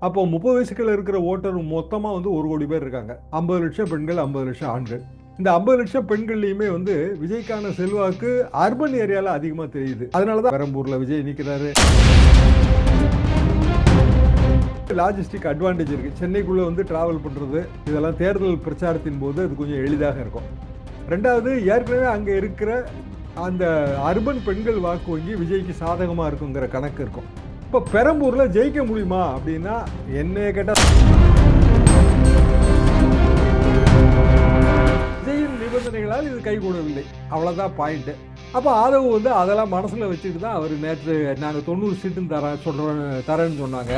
அப்போ 30 வயசுக்குள்ள இருக்கிற ஓட்டர் மொத்தமா வந்து 1 கோடி பேர் இருக்காங்க. 50 லட்சம் பெண்கள், 50 லட்சம் ஆண்கள். இந்த 50 லட்சம் பெண்கள்லையுமே வந்து விஜய்க்கான செல்வாக்கு அர்பன் ஏரியால அதிகமா தெரியுது. அதனாலதான் பெரம்பூர்ல விஜய் நிக்கிறாரு. லாஜிஸ்டிக் அட்வான்டேஜ் இருக்கு. சென்னைக்குள்ள வந்து டிராவல் பண்றது இதெல்லாம் தேர்தல் பிரச்சாரத்தின் போது அது கொஞ்சம் எளிதாக இருக்கும். ரெண்டாவது, ஏற்கனவே அங்க இருக்கிற அந்த அர்பன் பெண்கள் வாக்கு வங்கி விஜய்க்கு சாதகமா இருக்குங்கிற கணக்கு இருக்கும். இப்போ பெரம்பூர்ல ஜெயிக்க முடியுமா அப்படின்னா என்ன கேட்டா விஜயின் நிபந்தனைகளால் இது கைகூடவில்லை, அவ்வளவுதான் பாயிண்ட். அப்போ ஆதரவு வந்து அதெல்லாம் மனசுல வச்சுட்டு தான் அவர் நேற்று நாங்கள் 90 சீட்டுன்னு தரேன்னு சொன்னாங்க,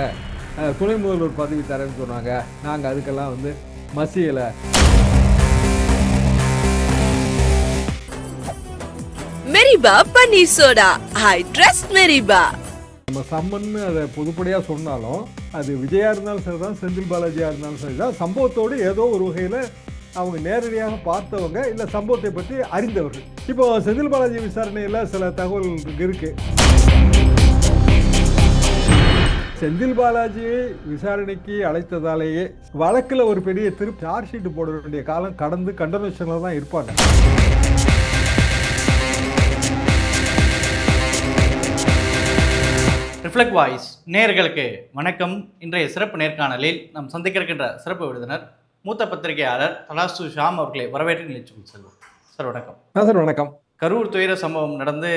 துணை முதல்வர் பதவி தரேன்னு சொன்னாங்க, நாங்கள் அதுக்கெல்லாம் வந்து மசியலை. மெரிபா பன்னீர் சோடா, ஐ ட்ரஸ்ட் மெரிபா. நம்ம சம்மன்னு அதை பொதுப்படையாக சொன்னாலும் அது விஜயா இருந்தாலும் சரிதான், செந்தில் பாலாஜியாக இருந்தாலும் சரிதான், சம்பவத்தோடு ஏதோ ஒரு வகையில் அவங்க நேரடியாக பார்த்தவங்க இல்லை சம்பவத்தை பற்றி அறிந்தவர்கள். இப்போ செந்தில் பாலாஜி விசாரணையில் சில தகவல் இருக்கு. செந்தில் பாலாஜியை விசாரணைக்கு அழைத்ததாலேயே வழக்கில் ஒரு பெரிய சார்ஜ் ஷீட் போட வேண்டிய காலம் கடந்து கண்டனேஷனில் தான் இருப்பாங்க. ரிஃப்ளெக்ட் வாய்ஸ் நேயர்களுக்கு வணக்கம். இன்றைய சிறப்பு நேர்காணலில் நாம் சந்திக்க இருக்கின்ற சிறப்பு விருந்தினர் மூத்த பத்திரிகையாளர் தலாசு ஷாம் அவர்களை வரவேற்று நிகழ்ச்சிக்கு செல்வோம். சார் வணக்கம். சார் வணக்கம். கரூர் துயர சம்பவம் நடந்து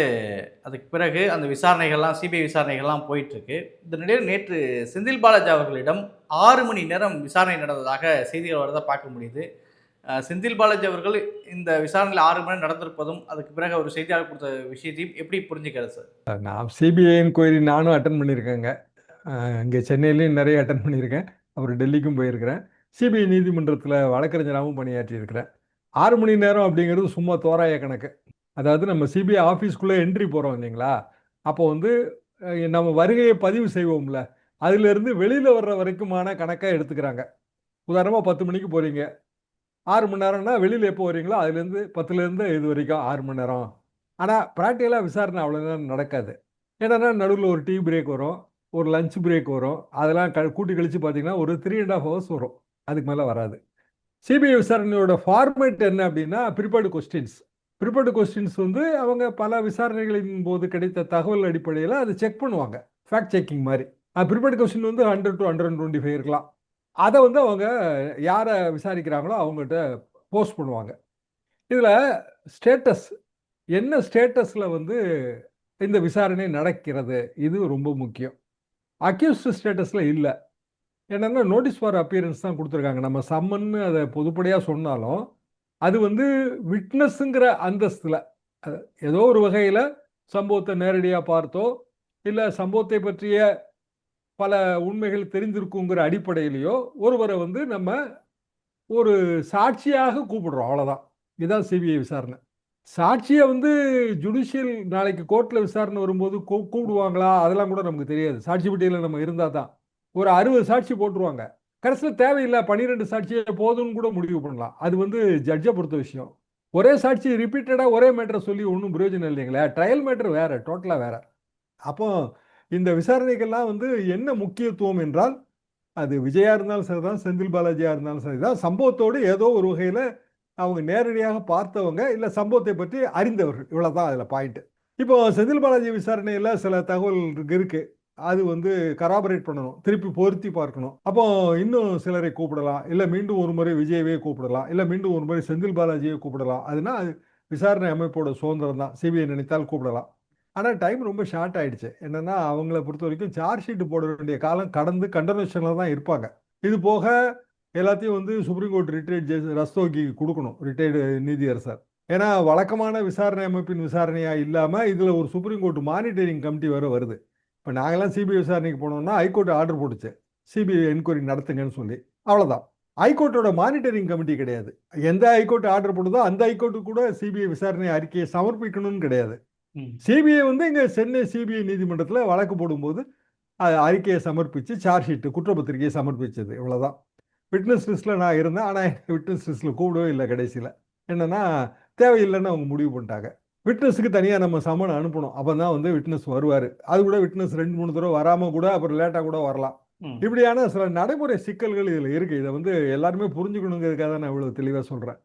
அதுக்கு பிறகு அந்த விசாரணைகள்லாம் சிபிஐ விசாரணைகள்லாம் போயிட்டுருக்கு. இந்த நிலையில் நேற்று செந்தில் பாலாஜி அவர்களிடம் 6 மணி நேரம் விசாரணை நடந்ததாக செய்திகள் வரதை பார்க்க முடியுது. செந்தில் பாலாஜி அவர்கள் இந்த விசாரணையில் 6 மணி நேரம் நடந்திருப்பதும் அதுக்கு பிறகு அவர் செய்தியாளர் கொடுத்த விஷயத்தையும் எப்படி புரிஞ்சுக்கிறது சார்? நான் சிபிஐ என்கொயரி நானும் அட்டன் பண்ணியிருக்கேங்க. இங்கே சென்னையிலையும் நிறைய அட்டன் பண்ணியிருக்கேன், அப்புறம் டெல்லிக்கும் போயிருக்கிறேன். சிபிஐ நீதிமன்றத்தில் வழக்கறிஞராகவும் பணியாற்றியிருக்கிறேன். 6 மணி நேரம் அப்படிங்கிறது சும்மா தோராய கணக்கு. அதாவது நம்ம சிபிஐ ஆஃபீஸ்க்குள்ளே என்ட்ரி போகிறோம் இல்லைங்களா, அப்போ வந்து நம்ம வருகையை பதிவு செய்வோம்ல, அதிலிருந்து வெளியில் வர்ற வரைக்குமான கணக்காக எடுத்துக்கிறாங்க. உதாரணமாக 10 மணிக்கு போகிறீங்க, 6 மணி நேரம்னா வெளியில் எப்போ வரீங்களோ அதுலேருந்து 10லேருந்து இது வரைக்கும் 6 மணி நேரம். ஆனால் ப்ராக்டிக்கலாக விசாரணை அவ்வளோ நேரம் நடக்காது. ஏன்னா நடுவில் ஒரு டீ பிரேக் வரும், ஒரு லஞ்ச் பிரேக் வரும், அதெல்லாம் கூட்டி கழித்து பார்த்தீங்கன்னா ஒரு 3.5 hours வரும், அதுக்கு மேலே வராது. சிபிஐ விசாரணையோட ஃபார்மேட் என்ன அப்படின்னா ப்ரிப்பேர்டு கொஸ்டின்ஸ் வந்து அவங்க பல விசாரணைகளின் போது கிடைத்த தகவல் அடிப்படையில் அதை செக் பண்ணுவாங்க, ஃபேக்ட் செக்கிங் மாதிரி. ப்ரிப்பேர்டு கொஸ்டின் வந்து 100 to 125 இருக்கலாம். அதை வந்து அவங்க யாரை விசாரிக்கிறாங்களோ அவங்ககிட்ட போஸ்ட் பண்ணுவாங்க. இதில் ஸ்டேட்டஸ் என்ன ஸ்டேட்டஸில் வந்து இந்த விசாரணை நடக்கிறது, இது ரொம்ப முக்கியம். அக்யூஸ்ட் ஸ்டேட்டஸில் இல்லை. என்னென்னா நோட்டீஸ் ஃபார் அப்பியரன்ஸ் தான் கொடுத்துருக்காங்க. நம்ம சம்மன்னு அதை பொதுப்படையாக சொன்னாலும் அது வந்து விட்னஸுங்கிற அந்தஸ்தில் ஏதோ ஒரு வகையில் சம்பவத்தை நேரடியாக பார்த்தோ இல்லை சம்பவத்தை பற்றிய பல உண்மைகள் தெரிந்திருக்குங்கிற அடிப்படையிலையோ ஒருவரை வந்து நம்ம ஒரு சாட்சியாக கூப்பிடுறோம், அவ்வளோதான். இதுதான் சிபிஐ விசாரணை. சாட்சியை வந்து ஜுடிஷியல் நாளைக்கு கோர்ட்டில் விசாரணை வரும்போது கூப்பிடுவாங்களா அதெல்லாம் கூட நமக்கு தெரியாது. சாட்சி பட்டியலில் நம்ம இருந்தால் தான் ஒரு 60 சாட்சி போட்டுருவாங்க. கடைசியில் தேவையில்லை 12 சாட்சியை போதும்னு கூட முடிவு பண்ணலாம். அது வந்து ஜட்ஜை பொறுத்த விஷயம். ஒரே சாட்சி ரிப்பீட்டடாக ஒரே மேட்டரை சொல்லி ஒன்றும் பிரயோஜனம் இல்லைங்களா. ட்ரையல் மேட்டர் வேறு, டோட்டலாக வேறு. அப்போ இந்த விசாரணைகள்லாம் வந்து என்ன முக்கியத்துவம் என்றால் அது விஜயா இருந்தாலும் சரிதான், செந்தில் பாலாஜியாக இருந்தாலும் சரிதான், சம்பவத்தோடு ஏதோ ஒரு வகையில் அவங்க நேரடியாக பார்த்தவங்க இல்லை சம்பவத்தை பற்றி அறிந்தவர்கள், இவ்வளோதான் அதில் பாயிண்ட்டு. இப்போ செந்தில் பாலாஜி விசாரணையில் சில தகவல் இருக்குது, அது வந்து கராபரேட் பண்ணணும், திருப்பி பொருத்தி பார்க்கணும். அப்போ இன்னும் சிலரை கூப்பிடலாம், இல்லை மீண்டும் ஒரு முறை விஜயவே கூப்பிடலாம், இல்லை மீண்டும் ஒரு முறை செந்தில் பாலாஜியை கூப்பிடலாம். அதுனா அது விசாரணை அமைப்போட சுதந்திரம் தான், சிபிஐ நினைத்தால் கூப்பிடலாம். ஆனால் டைம் ரொம்ப ஷார்ட் ஆகிடுச்சு. என்னென்னா அவங்கள பொறுத்த வரைக்கும் சார்ஜ் ஷீட் போட வேண்டிய காலம் கடந்து கண்டனேஷனில் தான் இருப்பாங்க. இது போக எல்லாத்தையும் வந்து supreme court retired judge Rastogi கொடுக்கணும், ரிட்டையர்டு நீதியரசர். ஏன்னா வழக்கமான விசாரணை அமைப்பின் விசாரணையாக இல்லாமல் இதில் ஒரு சுப்ரீம் கோர்ட் மானிட்டரிங் கமிட்டி வேறு வருது. இப்போ நாங்களாம் சிபிஐ விசாரணைக்கு போனோம்னா ஹைகோர்ட் ஆர்டர் போட்டுச்சு சிபிஐ என்கொயரி நடத்துங்கன்னு சொல்லி, அவ்வளோதான். ஹைகோர்ட்டோட மானிட்டரிங் கமிட்டி கிடையாது. எந்த ஹைகோர்ட் ஆர்டர் போடுதோ அந்த ஹைகோர்ட்டு கூட சிபிஐ விசாரணை அறிக்கையை சமர்ப்பிக்கணும்னு கிடையாது. சிபிஐ வந்து இங்கே சென்னை சிபிஐ நீதிமன்றத்தில் வழக்கு போடும்போது அறிக்கையை சமர்ப்பித்து சார்ஜ் ஷீட்டு குற்றப்பத்திரிகையை சமர்ப்பிச்சது, இவ்வளோதான். விட்னஸ் லிஸ்ட்டில் நான் இருந்தேன், ஆனால் விட்னஸ் லிஸ்ட்டில் கூடவே இல்லை. கடைசியில் என்னென்னா தேவையில்லைன்னு அவங்க முடிவு பண்ணிட்டாங்க. விட்னஸுக்கு தனியாக நம்ம சம்மன் அனுப்பணும், அப்போ தான் வந்து விட்னஸ் வருவார். அது கூட விட்னஸ் 2-3 தடவை வராமல் கூட அப்புறம் லேட்டாக கூட வரலாம். ம். இப்படியான சில நடைமுறை சிக்கல்கள் இதில் இருக்கு. இதை வந்து எல்லாருமே புரிஞ்சுக்கணுங்கிறதுக்காக தான் நான் இவ்வளவு தெளிவாக சொல்றேன்.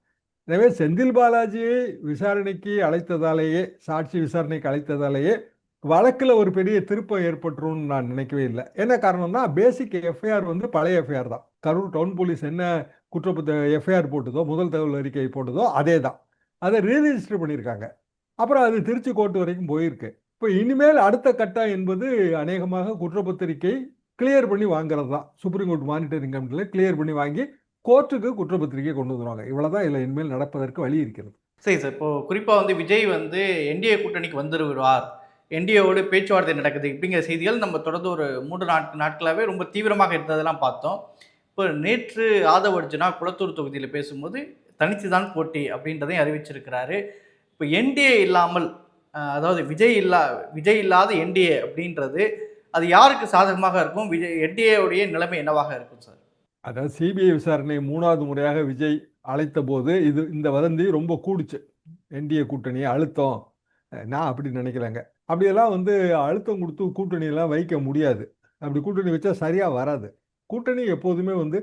எனவே செந்தில் பாலாஜியை விசாரணைக்கு அழைத்ததாலேயே, சாட்சி விசாரணைக்கு அழைத்ததாலேயே வழக்குல ஒரு பெரிய திருப்பம் ஏற்பட்டுரும்னு நான் நினைக்கவே இல்லை. என்ன காரணம்னா, பேசிக் எஃப்ஐஆர் வந்து பழைய எஃப்ஐஆர் தான். கரூர் டவுன் போலீஸ் என்ன எஃப்ஐஆர் போட்டதோ, முதல் தகவல் அறிக்கை போட்டதோ அதே தான். அதை ரீரிஜிஸ்டர் பண்ணியிருக்காங்க. அப்புறம் அது திருச்சி கோர்ட் வரைக்கும் போயிருக்கு. இப்போ இனிமேல் அடுத்த கட்டம் என்பது அநேகமாக குற்றப்பத்திரிக்கை கிளியர் பண்ணி வாங்குறது தான். சுப்ரீம் கோர்ட் மானிட்டரிங் கமிட்டியில் கிளியர் பண்ணி வாங்கி கோர்ட்டுக்கு குற்றப்பத்திரிக்கை கொண்டு வந்துருவாங்க. இவ்வளவுதான் இதில் இனிமேல் நடப்பதற்கு வழி இருக்கிறது. சரி சார். இப்போ குறிப்பாக வந்து விஜய் வந்து என்டிஏ கூட்டணிக்கு வந்துருவார், என்டிஏவோடு பேச்சுவார்த்தை நடக்குது இப்படிங்கிற செய்திகள் நம்ம தொடர்ந்து ஒரு 3 நாட்களாகவே ரொம்ப தீவிரமாக இருந்ததெல்லாம் பார்த்தோம். இப்போ நேற்று ஆதவ் அர்ஜுனா குளத்தூர் தொகுதியில் பேசும்போது தனித்து தான் போட்டி அப்படின்றதையும் அறிவிச்சிருக்கிறாரு. இப்போ என்டிஏ இல்லாமல் அதாவது விஜய் இல்லாத என்டிஏ அப்படின்றது அது யாருக்கு சாதகமாக இருக்கும்? என்டிஏவுடைய நிலைமை என்னவாக இருக்கும் சார்? அதாவது சிபிஐ விசாரணை 3வது முறையாக விஜய் அழைத்த போது இந்த வதந்தி ரொம்ப கூடுச்சு. என்டிஏ கூட்டணி அழுத்தம். நான் அப்படி நினைக்கலங்க. அப்படியெல்லாம் வந்து அழுத்தம் கொடுத்து கூட்டணியெல்லாம் வைக்க முடியாது. அப்படி கூட்டணி வச்சா சரியா வராது. கூட்டணி எப்போதுமே வந்து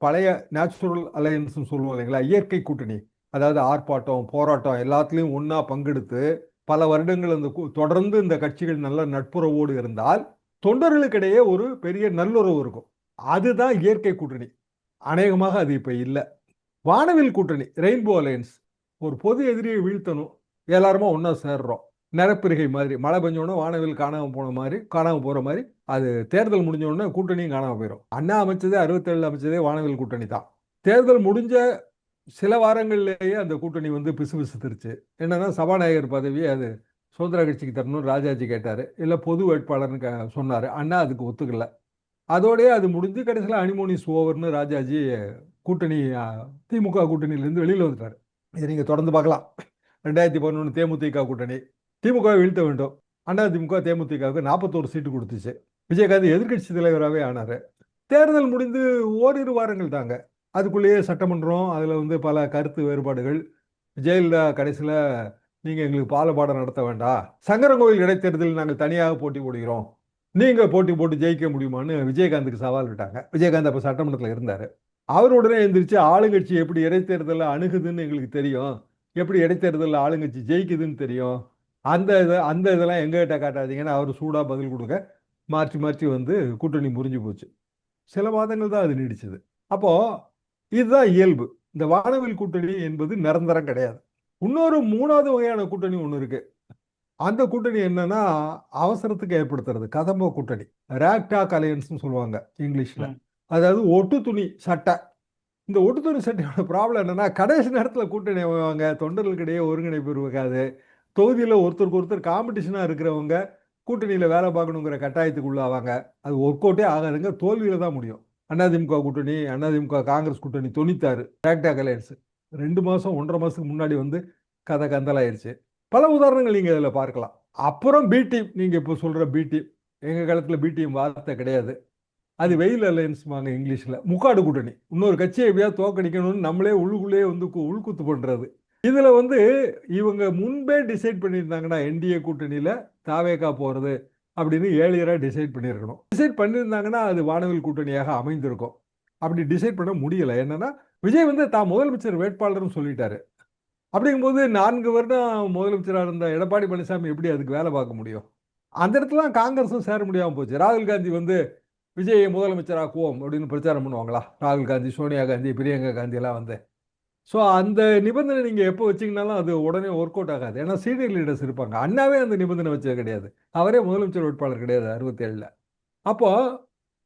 பழைய நேச்சுரல் அலையன்ஸ்னு சொல்லுவோம் இல்லைங்களா, இயற்கை கூட்டணி. அதாவது ஆர்ப்பாட்டம், போராட்டம் எல்லாத்துலேயும் ஒன்றா பங்கெடுத்து பல வருடங்கள் அந்த தொடர்ந்து இந்த கட்சிகள் நல்ல நட்புறவோடு இருந்தால் தொண்டர்களுக்கிடையே ஒரு பெரிய நல்லுறவு இருக்கும். அதுதான் இயற்கை கூட்டணி. அநேகமாக அது இப்போ இல்லை. வானவில் கூட்டணி, ரெயின்போ அலையன்ஸ், ஒரு பொது எதிரியை வீழ்த்தணும், எல்லாருமா ஒன்றா சேர்றோம். நிறப்பிரிகை மாதிரி, மழை பெஞ்சோடனே வானவில் காணாமல் போகிற மாதிரி அது தேர்தல் முடிஞ்சோடனே கூட்டணியும் காணாமல் போயிடும். அண்ணா அமைச்சதே 67 அமைச்சதே வானவில் கூட்டணி தான். தேர்தல் முடிஞ்ச சில வாரங்கள்லேயே அந்த கூட்டணி வந்து பிசுபிசுத்துருச்சு. என்னன்னா, சபாநாயகர் பதவியை அது சுதந்திர கட்சிக்கு தரணும்னு ராஜாஜி கேட்டார், இல்லை பொது வேட்பாளர்னு சொன்னார். அண்ணா அதுக்கு ஒத்துக்கல. அதோடய அது முடிஞ்சு கடைசியில் அனிமோனிஸ் ஓவர்னு ராஜாஜி கூட்டணி திமுக கூட்டணியிலேருந்து வெளியில் வந்துட்டார். இதை நீங்கள் தொடர்ந்து பார்க்கலாம். 2011 தேமுதிக கூட்டணி, திமுக வீழ்த்த வேண்டும். அதிமுக தேமுதிகவுக்கு 41 சீட்டு கொடுத்துச்சு. விஜயகாந்த் எதிர்கட்சி தலைவராகவே ஆனார். தேர்தல் முடிந்து ஓரிரு வாரங்கள் தாங்க, அதுக்குள்ளேயே சட்டமன்றம், அதில் வந்து பல கருத்து வேறுபாடுகள். ஜெயலலிதா கடைசியில் நீங்கள் எங்களுக்கு பாலபாடம் நடத்த வேண்டாம், சங்கரங்கோவில் இடைத்தேர்தலில் நாங்கள் தனியாக போட்டி போடுகிறோம், நீங்கள் போட்டி போட்டு ஜெயிக்க முடியுமான்னு விஜயகாந்துக்கு சவால் விட்டாங்க. விஜயகாந்த் அப்போ சட்டமன்றத்தில் இருந்தார். அவர் உடனே எந்திரிச்சு, ஆளுங்கட்சி எப்படி இடைத்தேர்தலில் அணுகுதுன்னு எங்களுக்கு தெரியும், எப்படி இடைத்தேர்தலில் ஆளுங்கட்சி ஜெயிக்குதுன்னு தெரியும், அந்த இதெல்லாம் எங்ககிட்ட காட்டாதீங்கன்னு அவர் சூடாக பதில் கொடுக்க மாற்றி வந்து கூட்டணி முறிஞ்சு போச்சு. சில மாதங்கள் தான் அது நீடிச்சது. அப்போ இதுதான் இயல்பு. இந்த வானவில் கூட்டணி என்பது நிரந்தரம் கிடையாது. இன்னொரு 3வது வகையான கூட்டணி ஒன்று இருக்கு. அந்த கூட்டணி என்னன்னா, அவசரத்துக்கு ஏற்படுத்துறது, கதம்ப கூட்டணி, ரேக்டாக் அலையன்ஸ்னு சொல்லுவாங்க இங்கிலீஷ்ல. அதாவது ஒட்டு துணி சட்டை. இந்த ஒட்டு துணி சட்டையோட ப்ராப்ளம் என்னன்னா, கடைசி நேரத்தில் கூட்டணி அமைவாங்க, தொண்டர்களுக்கிடையே ஒருங்கிணைப்பு இருக்காது, தொகுதியில் ஒருத்தருக்கு ஒருத்தர் காம்படிஷனாக இருக்கிறவங்க கூட்டணியில் வேலை பார்க்கணுங்கிற கட்டாயத்துக்கு உள்ளாவாங்க. அது ஒர்க் அவுட்டே ஆகாதுங்க, தோல்வியில் தான் முடியும். அதிமுக கூட்டணி, அதிமுக காங்கிரஸ் கூட்டணி 96 ரேக்டாக் அலையன்ஸ் 2 மாதம் 1.5 மாதத்துக்கு முன்னாடி வந்து கதை கந்தலாயிருச்சு. பல உதாரணங்கள் நீங்கள் இதில் பார்க்கலாம். அப்புறம் பி டீம், நீங்கள் இப்போ சொல்கிற பி டீம், எங்கள் காலத்தில் பி டீம் வார்த்தை கிடையாது, அது வெயில் அலையன்ஸ் வாங்க இங்கிலீஷில். முக்காடு கூட்டணி, இன்னொரு கட்சியை எப்படியாவது தோக்கடிக்கணும்னு நம்மளே உள்ளுக்குள்ளேயே வந்து உள்குத்து பண்ணுறது. இதில் வந்து இவங்க முன்பே டிசைட் பண்ணியிருந்தாங்கன்னா என்டிஏ கூட்டணியில் தாவேகா போகிறது அப்படின்னு ஏழியராக டிசைட் பண்ணியிருக்கணும். டிசைட் பண்ணியிருந்தாங்கன்னா அது வானவில் கூட்டணியாக அமைந்திருக்கும். அப்படி டிசைட் பண்ண முடியலை. என்னன்னா, விஜய் வந்து தான் முதலமைச்சர் வேட்பாளர்னு சொல்லிட்டாரு. அப்படிங்கும்போது 4 வருடம் முதலமைச்சராக இருந்த எடப்பாடி பழனிசாமி எப்படி அதுக்கு வேலை பார்க்க முடியும்? அந்த இடத்துல காங்கிரஸும் சேர முடியாமல் போச்சு. ராகுல் காந்தி வந்து விஜயை முதலமைச்சராக்குவோம் அப்படின்னு பிரச்சாரம் பண்ணுவாங்களா? ராகுல் காந்தி, சோனியா காந்தி, பிரியங்கா காந்தி எல்லாம் வந்து. ஸோ அந்த நிபந்தனை நீங்கள் எப்போ வச்சிங்கனாலும் அது உடனே ஒர்க் அவுட் ஆகாது. ஏன்னா சீனியர் லீடர்ஸ் இருப்பாங்க. அண்ணாவே அந்த நிபந்தனை வச்சது கிடையாது. அவரே முதலமைச்சர் வேட்பாளர் கிடையாது 67. அப்போ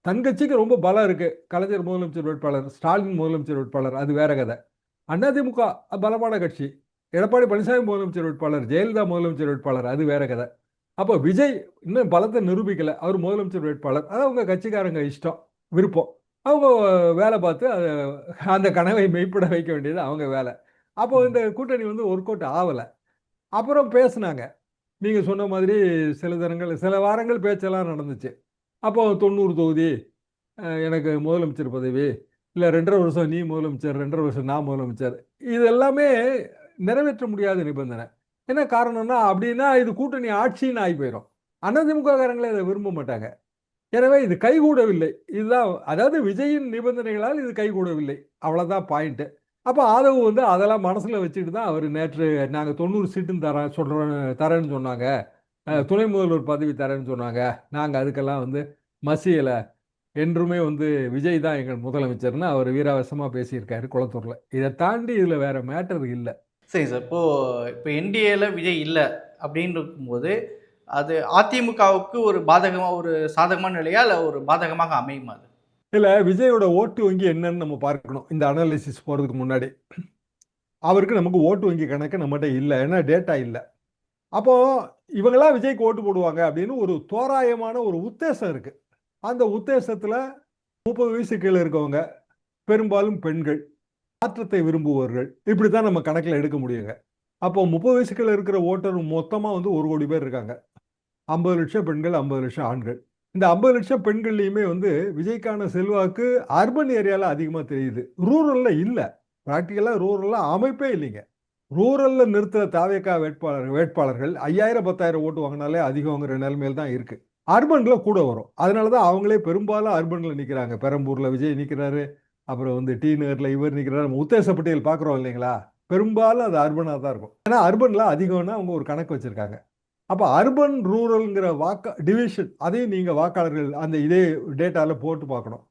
தன் கட்சிக்கு ரொம்ப பலம் இருக்கு. கலைஞர் முதலமைச்சர் வேட்பாளர், ஸ்டாலின் முதலமைச்சர் வேட்பாளர், அது வேற கதை. அதிமுக பலமான கட்சி, எடப்பாடி பழனிசாமி முதலமைச்சர் வேட்பாளர், ஜெயலலிதா முதலமைச்சர் வேட்பாளர், அது வேற கதை. அப்போ விஜய் இன்னும் பலத்தை நிரூபிக்கலை, அவர் முதலமைச்சர் வேட்பாளர், அது அவங்க கட்சிக்காரங்க இஷ்டம், விருப்பம். அவங்க வேலை பார்த்து அந்த கனவை மெய்ப்பட வைக்க வேண்டியது அவங்க வேலை. அப்போ இந்த கூட்டணி வந்து ஒர்க் அவுட் ஆகலை. அப்புறம் பேசுனாங்க, நீங்கள் சொன்ன மாதிரி சில வாரங்கள் பேச்செல்லாம் நடந்துச்சு. அப்போ 90 தொகுதி எனக்கு முதலமைச்சர் பதவி, இல்லை 2.5 வருஷம் நீ முதலமைச்சர், 2.5 வருஷம் நான் முதலமைச்சர், இது எல்லாமே நிறைவேற்ற முடியாத நிபந்தனை. என்ன காரணம்னா, அப்படின்னா இது கூட்டணி ஆட்சின்னு ஆகி போயிடும். அதிமுக காரங்களே அதை விரும்ப மாட்டாங்க. எனவே இது கைகூடவில்லை. இதுதான் அதாவது விஜயின் நிபந்தனைகளால் இது கைகூடவில்லை. அவ்வளோதான் பாயிண்ட்டு. அப்போ ஆதவ் வந்து அதெல்லாம் மனசில் வச்சுட்டு தான் அவர் நேற்று நாங்கள் 90 சீட்டுன்னு தரேன்னு சொன்னாங்க, துணை முதல்வர் பதவி தரேன்னு சொன்னாங்க, நாங்கள் அதுக்கெல்லாம் வந்து மசியலை, என்றுமே வந்து விஜய் தான் எங்கள் முதலமைச்சர்னு அவர் வீராவசமாக பேசியிருக்காரு குளத்தூரில். இதை தாண்டி இதில் வேற மேட்டர் இல்லை. சரி சார். இப்போ என்டிஏல விஜய் இல்ல அப்படின்னு இருக்கும்போது, அது அதிமுகவுக்கு ஒரு ஒரு சாதகமான நிலையா? இல்ல ஒரு பாதகமாக அமையுமா அது? இதில் விஜயோட ஓட்டு வங்கி என்னன்னு நம்ம பார்க்கணும். இந்த அனாலிசிஸ் போகிறதுக்கு முன்னாடி அவருக்கு நமக்கு ஓட்டு வங்கி கணக்கு நம்மகிட்ட இல்லை, ஏன்னா டேட்டா இல்லை. அப்போ இவங்களாம் விஜய்க்கு ஓட்டு போடுவாங்க அப்படின்னு ஒரு தோராயமான ஒரு உத்தேசம் இருக்கு. அந்த உத்தேசத்தில் 30 வயசு கீழே இருக்கவங்க, பெரும்பாலும் பெண்கள், மாற்றத்தை விரும்புபவர்கள், இப்படி தான் நம்ம கணக்கில் எடுக்க முடியுங்க. அப்போ 30 வயசுக்குள்ள இருக்கிற ஓட்டர் மொத்தமாக வந்து 1 கோடி பேர் இருக்காங்க. 50 லட்சம் பெண்கள், 50 லட்சம் ஆண்கள். இந்த 50 லட்சம் பெண்கள்லையுமே வந்து விஜய்க்கான செல்வாக்கு அர்பன் ஏரியாவில் அதிகமாக தெரியுது, ரூரலில் இல்லை. ப்ராக்டிக்கலாக ரூரலில் அமைப்பே இல்லைங்க. ரூரலில் நிறுத்துகிற தாவேக்கா வேட்பாளர்கள் 5000 10,000 ஓட்டு வாங்கினாலே அதிகங்கிற நிலைமையில் தான் இருக்கு. அர்பனில் கூட வரும். அதனால தான் அவங்களே பெரும்பாலும் அர்பனில் நிற்கிறாங்க. பெரம்பூரில் விஜய் நிற்கிறாரு, அப்புறம் வந்து டி நகரில் இவர் நிற்கிறாரு. நம்ம உத்தேச பட்டியல் பார்க்குறோம் இல்லைங்களா, பெரும்பாலும் அது அர்பனாக தான் இருக்கும். ஏன்னா அர்பனில் அதிகம்னா அவங்க ஒரு கணக்கு வச்சுருக்காங்க. அப்போ அர்பன் ரூரல்ங்கிற டிவிஷன் அதையும் நீங்கள் வாக்காளர்கள் அந்த இதே டேட்டாவில் போட்டு பார்க்கணும்.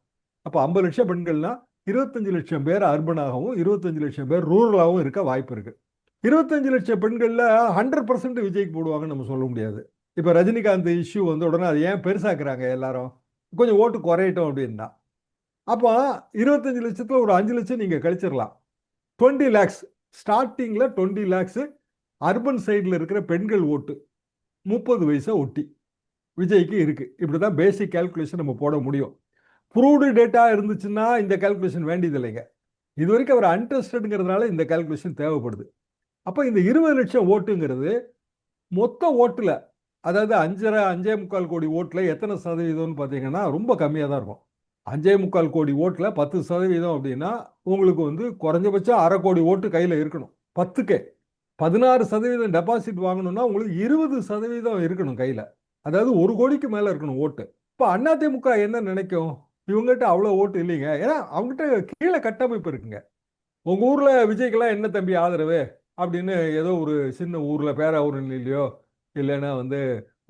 அப்போ 50 லட்சம் பெண்கள்னா 25 லட்சம் பேர் அர்பனாகவும் 25 லட்சம் பேர் ரூரலாகவும் இருக்க வாய்ப்பு இருக்குது. 25 லட்சம் பெண்களில் 100% விஜய்க்கு போடுவாங்கன்னு நம்ம சொல்ல முடியாது. இப்போ ரஜினிகாந்த் இஷ்யூ வந்த உடனே அதை ஏன் பெருசாக்குறாங்க எல்லாரும், கொஞ்சம் ஓட்டு குறையட்டும் அப்படின்னா. அப்போ 25 லட்சத்தில் ஒரு 5 லட்சம் நீங்கள் கழிச்சிடலாம். 20 லேக்ஸ் ஸ்டார்டிங்கில் 20 லேக்ஸ் அர்பன் சைடில் இருக்கிற பெண்கள் ஓட்டு 30 வயசை ஒட்டி விஜய்க்கு இருக்கு. இப்படி தான் பேசிக் கால்குலேஷன் நம்ம போட முடியும். ப்ரூவ்டு டேட்டா இருந்துச்சுன்னா இந்த கால்குலேஷன் வேண்டியது இல்லைங்க. இது வரைக்கும் அவர் அன்ட்ரஸ்டட்ங்கிறதுனால இந்த கால்குலேஷன் தேவைப்படுது. அப்போ இந்த 20 லட்சம் ஓட்டுங்கிறது மொத்த ஓட்டில், அதாவது 5.5 கோடி ஓட்டில் எத்தனை சதவீதம்னு பார்த்தீங்கன்னா ரொம்ப கம்மியாக தான் இருக்கும். 5.25 கோடி ஓட்டில் 10% அப்படின்னா உங்களுக்கு வந்து குறைஞ்சபட்சம் 1/2 கோடி ஓட்டு கையில் இருக்கணும். 10க்கே 16% டெபாசிட் வாங்கணும்னா உங்களுக்கு 20% இருக்கணும் கையில். அதாவது 1 கோடிக்கு மேலே இருக்கணும் ஓட்டு. இப்போ அதிமுக என்ன நினைக்கும், இவங்ககிட்ட அவ்வளோ ஓட்டு இல்லைங்க, ஏன்னா அவங்ககிட்ட கீழே கட்டமைப்பு இருக்குங்க. உங்கள் ஊரில் விஜய்க்கெல்லாம் என்ன தம்பி ஆதரவு அப்படின்னு ஏதோ ஒரு சின்ன ஊரில் பேராவூர்லையோ இல்லைன்னா வந்து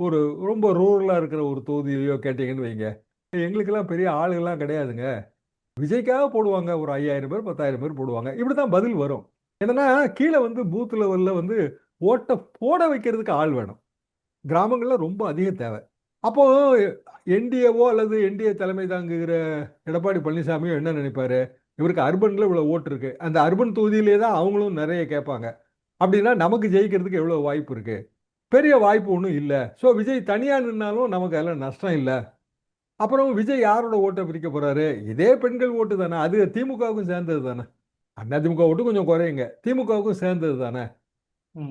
ஒரு ரொம்ப ரூரலாக இருக்கிற ஒரு தொகுதியிலையோ கேட்டிங்கன்னு வைங்க, எங்களுக்கெல்லாம் பெரிய ஆளுகள்லாம் கிடையாதுங்க, விஜய்க்காக போடுவாங்க, ஒரு 5000 பேர் 10,000 பேர் போடுவாங்க, இப்படி தான் பதில் வரும். என்னன்னா கீழே வந்து பூத் லெவலில் வந்து ஓட்டை போட வைக்கிறதுக்கு ஆள் வேணும். கிராமங்களில் ரொம்ப அதிக தேவை. அப்போ என்டிஏவோ அல்லது என்டிஏ தலைமை தாங்குகிற எடப்பாடி பழனிசாமியோ என்ன நினைப்பாரு, இவருக்கு அர்பனில் இவ்வளோ ஓட்டு இருக்கு, அந்த அர்பன் தொகுதியிலே தான் அவங்களும் நிறைய கேட்பாங்க, அப்படின்னா நமக்கு ஜெயிக்கிறதுக்கு எவ்வளோ வாய்ப்பு இருக்கு, பெரிய வாய்ப்பு ஒன்றும் இல்லை. ஸோ விஜய் தனியாக நின்னாலும் நமக்கு எல்லாம் நஷ்டம் இல்லை. அப்புறம் விஜய் யாரோட ஓட்டை பிரிக்க போறாரு, இதே பெண்கள் ஓட்டு தானே, அது திமுகவுக்கும் சேர்ந்தது தானே. அதிமுக ஓட்டு கொஞ்சம் குறையுங்க, திமுகவுக்கும் சேர்ந்தது தானே.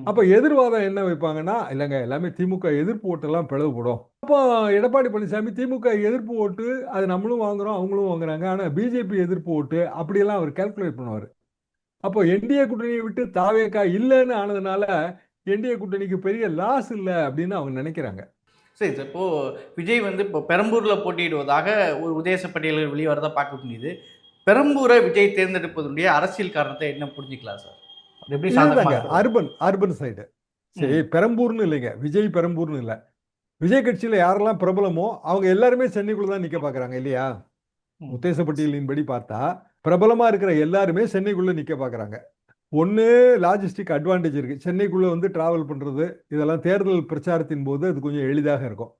அப்போ எதிர்வாதம் என்ன வைப்பாங்கன்னா, இல்லைங்க எல்லாமே திமுக எதிர்ப்பு ஓட்டெல்லாம் பிளவுபடும். அப்போ எடப்பாடி பழனிசாமி திமுக எதிர்ப்பு ஓட்டு அது நம்மளும் வாங்குறோம் அவங்களும் வாங்குறாங்க, ஆனால் பிஜேபி எதிர்ப்பு ஓட்டு அப்படியெல்லாம் அவர் கால்குலேட் பண்ணுவார். அப்போ என்டிஏ கூட்டணியை விட்டு தாவேக்கா இல்லைன்னு ஆனதுனால என்டிஏ கூட்டணிக்கு பெரிய லாஸ் இல்லை அப்படின்னு அவங்க நினைக்கிறாங்க. சரி சார். இப்போ விஜய் வந்து இப்போ பெரம்பூர்ல போட்டியிடுவதாக ஒரு உத்தேச பட்டியல்கள் வெளிவரதா பார்க்க முடியுது. பெரம்பூரை விஜய் தேர்ந்தெடுப்பதனுடைய அரசியல் காரணத்தை என்ன புரிஞ்சுக்கலாம் சார்? அது எப்படி சாதகமா இதுதாங்க அர்பன் சைடு. சரி, பெரம்பூர்னு இல்லைங்க, விஜய் பெரம்பூர்னு இல்லை. விஜய் கட்சியில் யாரெல்லாம் பிரபலமோ அவங்க எல்லாருமே சென்னைக்குள்ள தான் நிற்க பார்க்குறாங்க இல்லையா. உத்தேச பட்டியலின்படி பார்த்தா பிரபலமாக இருக்கிற எல்லாருமே சென்னைக்குள்ளே நிற்க பார்க்குறாங்க. ஒன்று லாஜிஸ்டிக் அட்வான்டேஜ் இருக்குது, சென்னைக்குள்ளே வந்து ட்ராவல் பண்ணுறது, இதெல்லாம் தேர்தல் பிரச்சாரத்தின் போது அது கொஞ்சம் எளிதாக இருக்கும்.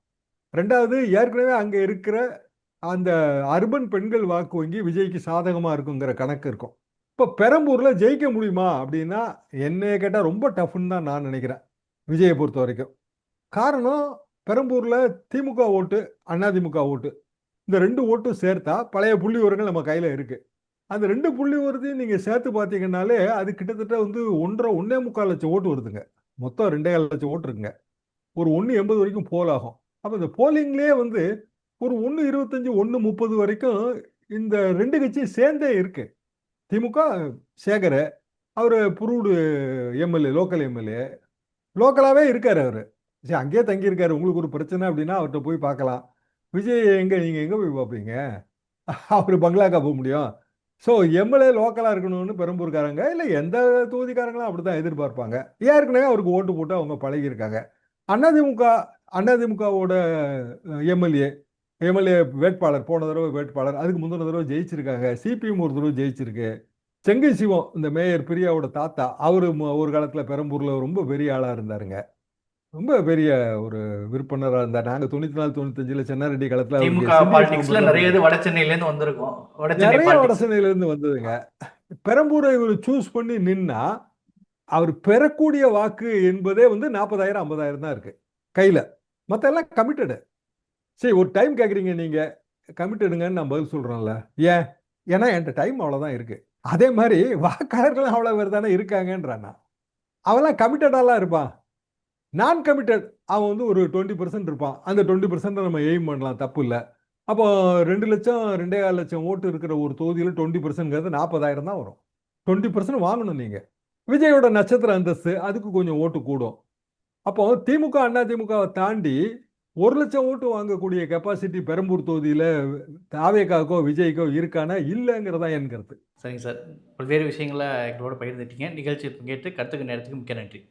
ரெண்டாவது, ஏற்கனவே அங்கே இருக்கிற அந்த அர்பன் பெண்கள் வாக்கு வங்கி விஜய்க்கு சாதகமாக இருக்குங்கிற கணக்கு இருக்கும். இப்போ பெரம்பூரில் ஜெயிக்க முடியுமா அப்படின்னா என்ன கேட்டால் ரொம்ப டஃப்னு தான் நான் நினைக்கிறேன் விஜயை பொறுத்த வரைக்கும். காரணம், பெரம்பூரில் திமுக ஓட்டு அதிமுக ஓட்டு இந்த 2 ஓட்டும் சேர்த்தா பழைய புள்ளி விவரங்கள் நம்ம கையில் இருக்குது. அந்த 2 புள்ளி விவரத்தையும் நீங்கள் சேர்த்து பார்த்தீங்கன்னாலே அது கிட்டத்தட்ட வந்து 1.5 லட்சம் ஓட்டு வருதுங்க. மொத்தம் 2.5 லட்சம் ஓட்டு இருக்குங்க. ஒரு 1.80 வரைக்கும் போல் ஆகும். அப்போ இந்த போலிங்லேயே வந்து ஒரு 1.25 1.30 வரைக்கும் இந்த 2 கட்சியும் சேர்ந்தே இருக்கு. திமுக சேகர், அவர் புரூடு எம்எல்ஏ, லோக்கல் எம்எல்ஏ, லோக்கலாகவே இருக்கார் அவர். சரி, அங்கேயே தங்கியிருக்காரு. உங்களுக்கு ஒரு பிரச்சனை அப்படின்னா அவர்கிட்ட போய் பார்க்கலாம். விஜய் நீங்கள் எங்கே போய் பார்ப்பீங்க? அவர் பங்களாக்கா போக முடியும்? ஸோ எம்எல்ஏ லோக்கலாக இருக்கணும்னு பெரம்பூர்காரங்க இல்லை எந்த தொகுதிக்காரங்களும் அப்படி தான் எதிர்பார்ப்பாங்க. ஏற்கனவே அவருக்கு ஓட்டு போட்டு அவங்க பழகியிருக்காங்க. அதிமுக அதிமுகவோட எம்எல்ஏ எம்எல்ஏ வேட்பாளர் போன தடவை வேட்பாளர், அதுக்கு முந்தின தடவை ஜெயிச்சிருக்காங்க. சிபிஎம் ஒரு தடவை ஜெயிச்சிருக்கு. செங்கை சிவம் இந்த மேயர் பிரியாவோட தாத்தா, அவரு ஒரு காலத்தில் பெரம்பூர்ல ரொம்ப பெரிய ஆளாக இருந்தாருங்க. ரொம்ப பெரிய ஒரு விற்பனராக இருந்தார். நாங்கள் 94 95 சென்னாரெட்டி காலத்தில் அவருக்கு திமுக சிபிஎஸ் பாலிடிக்ஸ்ல நம்பர் நிறைய இது வட சென்னையிலேருந்து வந்திருக்கும். வட சென்னை நிறைய பாலிடிக்ஸ். வடசென்னையிலேருந்து வந்ததுங்க. பெரம்பூரை இவர் சூஸ் பண்ணி நின்னா அவர் பெறக்கூடிய வாக்கு என்பதே வந்து 40,000 50,000 தான் இருக்கு கையில. மற்ற எல்லாம் கமிட்டடு. சரி, ஒரு டைம் கேட்குறீங்க நீங்க, கமிட்டடுங்கன்னு நான் பதில் சொல்றேன்ல. ஏன்? ஏன்னா என்கிட்ட டைம் அவ்வளோதான் இருக்கு. அதே மாதிரி வாக்காளர்களும் அவ்வளோ பேர் தானே இருக்காங்கன்றான். அவெல்லாம் கமிட்டடாலாம் இருப்பான். நான் கமிட்டட் அவன் வந்து ஒரு 20% இருப்பான். அந்த 20% நம்ம எய்ம் பண்ணலாம், தப்பு இல்லை. அப்போ 2 லட்சம் 2.25 லட்சம் ஓட்டு இருக்கிற ஒரு தொகுதியில் 20%ங்கிறது 40,000 தான் வரும். 20% வாங்கணும் நீங்க. விஜயோட நட்சத்திர அந்தஸ்து அதுக்கு கொஞ்சம் ஓட்டு கூடும். அப்போ திமுக அதிமுகவை தாண்டி 1 லட்சம் ஓட்டு வாங்கக்கூடிய கெப்பாசிட்டி பெரம்பூர் தொகுதியில் தாவேகாக்கோ விஜய்க்கோ இருக்கானா இல்லைங்கிறதா என் கருத்து. சரிங்க சார். பல்வேறு விஷயங்களை எங்களோட பகிர்ந்துட்டீங்க. நிகழ்ச்சியை பங்கேற்று கருத்துக்கு நேரத்துக்கு மிக்க நன்றி.